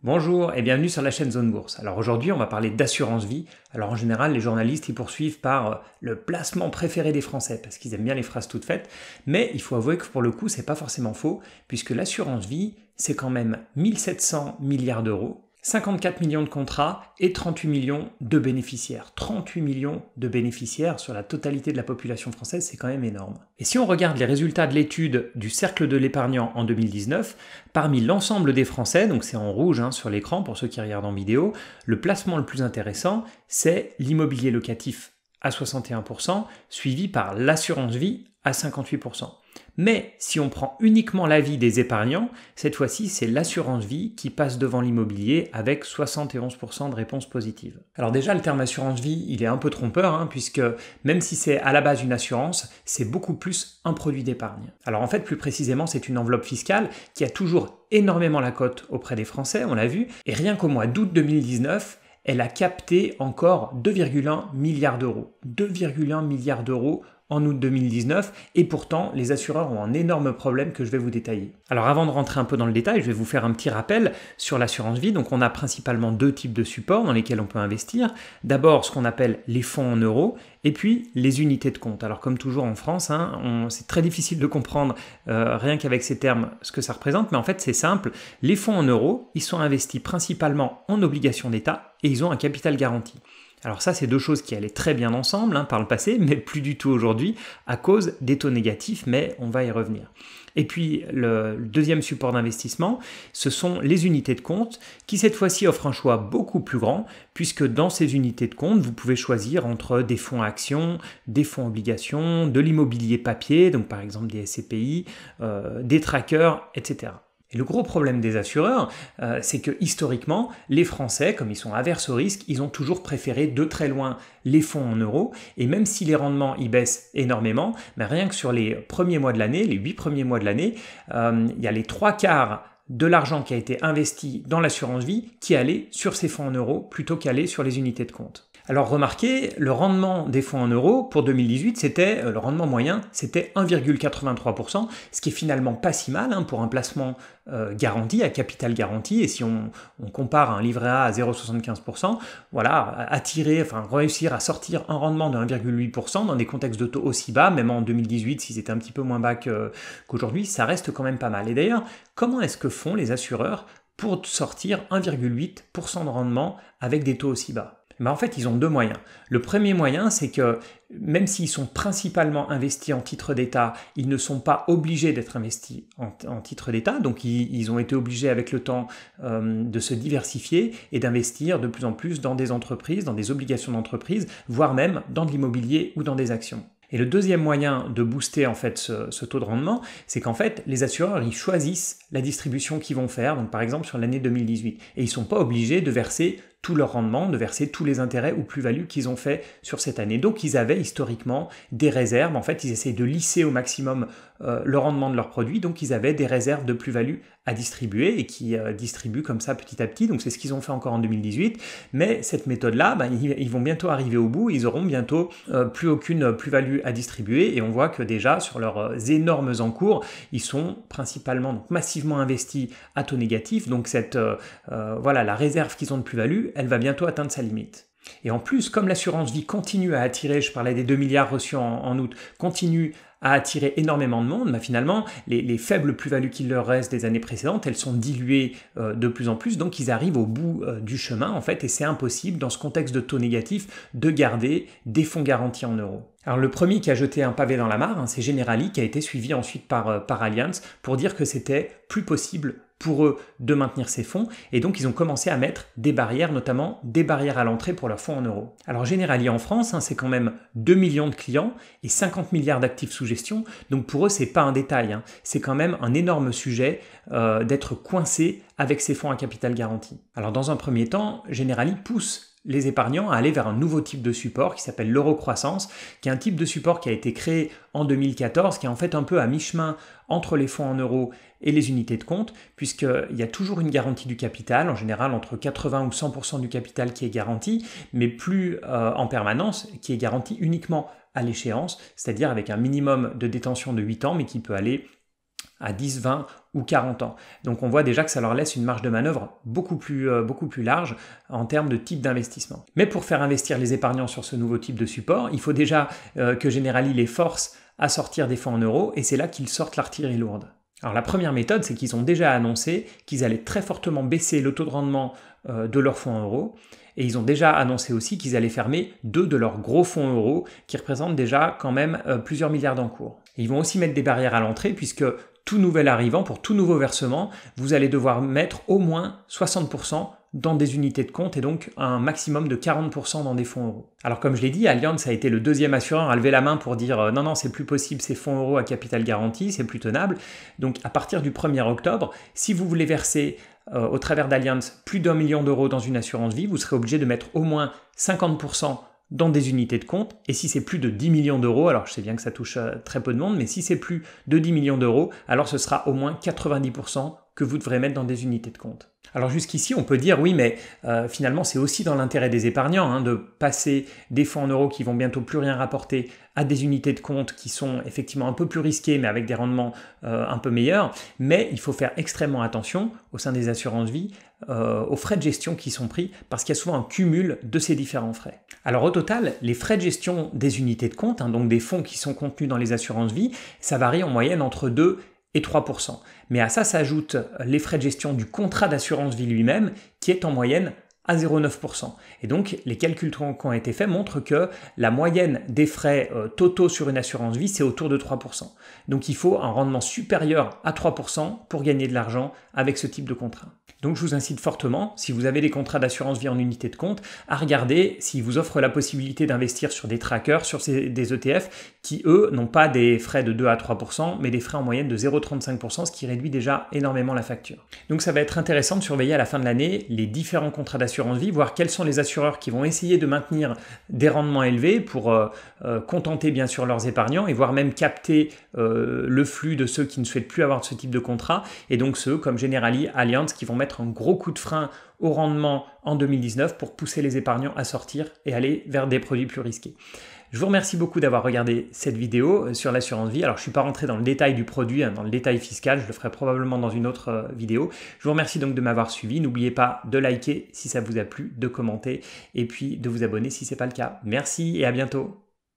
Bonjour et bienvenue sur la chaîne Zone Bourse. Alors aujourd'hui on va parler d'assurance vie. Alors en général les journalistes ils poursuivent par le placement préféré des Français parce qu'ils aiment bien les phrases toutes faites. Mais il faut avouer que pour le coup c'est pas forcément faux puisque l'assurance vie c'est quand même 1700 milliards d'euros. 54 millions de contrats et 38 millions de bénéficiaires. 38 millions de bénéficiaires sur la totalité de la population française, c'est quand même énorme. Et si on regarde les résultats de l'étude du Cercle de l'épargnant en 2019, parmi l'ensemble des Français, donc c'est en rouge sur l'écran pour ceux qui regardent en vidéo, le placement le plus intéressant, c'est l'immobilier locatif à 61%, suivi par l'assurance vie à 58%. Mais si on prend uniquement l'avis des épargnants, cette fois-ci c'est l'assurance vie qui passe devant l'immobilier avec 71% de réponses positives. Alors déjà le terme assurance vie il est un peu trompeur puisque même si c'est à la base une assurance, c'est beaucoup plus un produit d'épargne. Alors en fait plus précisément c'est une enveloppe fiscale qui a toujours énormément la cote auprès des Français, on l'a vu, et rien qu'au mois d'août 2019, elle a capté encore 2,1 milliards d'euros. 2,1 milliards d'euros en août 2019 et pourtant les assureurs ont un énorme problème que je vais vous détailler. Alors avant de rentrer un peu dans le détail, je vais vous faire un petit rappel sur l'assurance vie. Donc on a principalement deux types de supports dans lesquels on peut investir. D'abord ce qu'on appelle les fonds en euros et puis les unités de compte. Alors comme toujours en France, c'est très difficile de comprendre rien qu'avec ces termes ce que ça représente, mais en fait c'est simple. Les fonds en euros, ils sont investis principalement en obligations d'État et ils ont un capital garanti. Alors ça, c'est deux choses qui allaient très bien ensemble par le passé, mais plus du tout aujourd'hui, à cause des taux négatifs, mais on va y revenir. Et puis, le deuxième support d'investissement, ce sont les unités de compte, qui cette fois-ci offrent un choix beaucoup plus grand, puisque dans ces unités de compte, vous pouvez choisir entre des fonds actions, des fonds obligations, de l'immobilier papier, donc par exemple des SCPI, des trackers, etc. Et le gros problème des assureurs, c'est que historiquement, les Français, comme ils sont averses au risque, ils ont toujours préféré de très loin les fonds en euros. Et même si les rendements y baissent énormément, mais rien que sur les premiers mois de l'année, les 8 premiers mois de l'année, il y a les 3/4 de l'argent qui a été investi dans l'assurance vie qui allait sur ces fonds en euros plutôt qu'aller sur les unités de compte. Alors remarquez, le rendement des fonds en euros pour 2018, le rendement moyen, c'était 1,83%, ce qui est finalement pas si mal pour un placement garanti, à capital garanti. Et si on compare un livret A à 0,75%, voilà, réussir à sortir un rendement de 1,8% dans des contextes de taux aussi bas, même en 2018, s'ils étaient un petit peu moins bas qu'aujourd'hui, ça reste quand même pas mal. Et d'ailleurs, comment est-ce que font les assureurs pour sortir 1,8% de rendement avec des taux aussi bas ? En fait, ils ont deux moyens. Le premier moyen, c'est que même s'ils sont principalement investis en titres d'État, ils ne sont pas obligés d'être investis en titres d'État. Donc, ils ont été obligés avec le temps de se diversifier et d'investir de plus en plus dans des entreprises, dans des obligations d'entreprise, voire même dans de l'immobilier ou dans des actions. Et le deuxième moyen de booster en fait ce taux de rendement, c'est qu'en fait les assureurs ils choisissent la distribution qu'ils vont faire, donc par exemple sur l'année 2018, et ils ne sont pas obligés de verser tout leur rendement, de verser tous les intérêts ou plus-values qu'ils ont fait sur cette année. Donc ils avaient historiquement des réserves, en fait ils essayaient de lisser au maximum le rendement de leurs produits, donc ils avaient des réserves de plus-value à distribuer et qui distribuent comme ça petit à petit, donc c'est ce qu'ils ont fait encore en 2018, mais cette méthode-là, ils vont bientôt arriver au bout, ils auront bientôt plus aucune plus-value à distribuer et on voit que déjà sur leurs énormes encours, ils sont principalement donc massivement investis à taux négatif, donc la réserve qu'ils ont de plus-value, elle va bientôt atteindre sa limite. Et en plus, comme l'assurance vie continue à attirer, je parlais des 2 milliards reçus en août, continue à attirer énormément de monde, finalement, les faibles plus-values qu'il leur reste des années précédentes, elles sont diluées de plus en plus, donc ils arrivent au bout du chemin, en fait, et c'est impossible, dans ce contexte de taux négatif, de garder des fonds garantis en euros. Alors le premier qui a jeté un pavé dans la mare, c'est Generali, qui a été suivi ensuite par Allianz, pour dire que c'était plus possible pour eux de maintenir ces fonds, et donc ils ont commencé à mettre des barrières, notamment des barrières à l'entrée pour leurs fonds en euros. Alors Generali en France, c'est quand même 2 millions de clients et 50 milliards d'actifs sous gestion, donc pour eux c'est pas un détail, c'est quand même un énorme sujet d'être coincé avec ces fonds à capital garanti. Alors dans un premier temps, Generali pousse les épargnants à aller vers un nouveau type de support qui s'appelle l'eurocroissance, qui est un type de support qui a été créé en 2014, qui est en fait un peu à mi-chemin entre les fonds en euros et les unités de compte, puisqu'il y a toujours une garantie du capital, en général entre 80 ou 100% du capital qui est garanti, mais plus en permanence, qui est garanti uniquement à l'échéance, c'est-à-dire avec un minimum de détention de 8 ans, mais qui peut aller à 10, 20 ou 40 ans. Donc on voit déjà que ça leur laisse une marge de manœuvre beaucoup plus large en termes de type d'investissement. Mais pour faire investir les épargnants sur ce nouveau type de support, il faut déjà que Generali les force à sortir des fonds en euros, et c'est là qu'ils sortent l'artillerie lourde. Alors la première méthode, c'est qu'ils ont déjà annoncé qu'ils allaient très fortement baisser le taux de rendement de leurs fonds en euros, et ils ont déjà annoncé aussi qu'ils allaient fermer 2 de leurs gros fonds euros, qui représentent déjà quand même plusieurs milliards d'encours. Ils vont aussi mettre des barrières à l'entrée, puisque tout nouvel arrivant, pour tout nouveau versement, vous allez devoir mettre au moins 60% dans des unités de compte et donc un maximum de 40% dans des fonds euros. Alors comme je l'ai dit, Allianz a été le deuxième assureur à lever la main pour dire non, c'est plus possible, ces fonds euros à capital garanti, c'est plus tenable. Donc à partir du 1er octobre, si vous voulez verser au travers d'Allianz plus d'1 million d'euros dans une assurance vie, vous serez obligé de mettre au moins 50% dans des unités de compte, et si c'est plus de 10 millions d'euros, alors je sais bien que ça touche très peu de monde, mais si c'est plus de 10 millions d'euros, alors ce sera au moins 90% que vous devrez mettre dans des unités de compte. Alors jusqu'ici, on peut dire oui, mais finalement c'est aussi dans l'intérêt des épargnants de passer des fonds en euros qui vont bientôt plus rien rapporter à des unités de compte qui sont effectivement un peu plus risquées mais avec des rendements un peu meilleurs. Mais il faut faire extrêmement attention au sein des assurances vie aux frais de gestion qui sont pris parce qu'il y a souvent un cumul de ces différents frais. Alors au total, les frais de gestion des unités de compte, donc des fonds qui sont contenus dans les assurances vie, ça varie en moyenne entre 2 et 3%. Mais à ça s'ajoutent les frais de gestion du contrat d'assurance vie lui-même, qui est en moyenne à 0,9%. Et donc, les calculs qui ont été faits montrent que la moyenne des frais totaux sur une assurance vie, c'est autour de 3%. Donc, il faut un rendement supérieur à 3% pour gagner de l'argent avec ce type de contrat. Donc, je vous incite fortement, si vous avez des contrats d'assurance vie en unité de compte, à regarder s'ils vous offrent la possibilité d'investir sur des trackers, sur des ETF qui, eux, n'ont pas des frais de 2 à 3%, mais des frais en moyenne de 0,35%, ce qui réduit déjà énormément la facture. Donc, ça va être intéressant de surveiller à la fin de l'année les différents contrats d'assurance vie, voir quels sont les assureurs qui vont essayer de maintenir des rendements élevés pour contenter bien sûr leurs épargnants et voire même capter le flux de ceux qui ne souhaitent plus avoir ce type de contrat, et donc ceux comme Generali, Allianz qui vont mettre un gros coup de frein au rendement en 2019 pour pousser les épargnants à sortir et aller vers des produits plus risqués. Je vous remercie beaucoup d'avoir regardé cette vidéo sur l'assurance vie. Alors je ne suis pas rentré dans le détail du produit, dans le détail fiscal, je le ferai probablement dans une autre vidéo. Je vous remercie donc de m'avoir suivi. N'oubliez pas de liker si ça vous a plu, de commenter et puis de vous abonner si ce n'est pas le cas. Merci et à bientôt.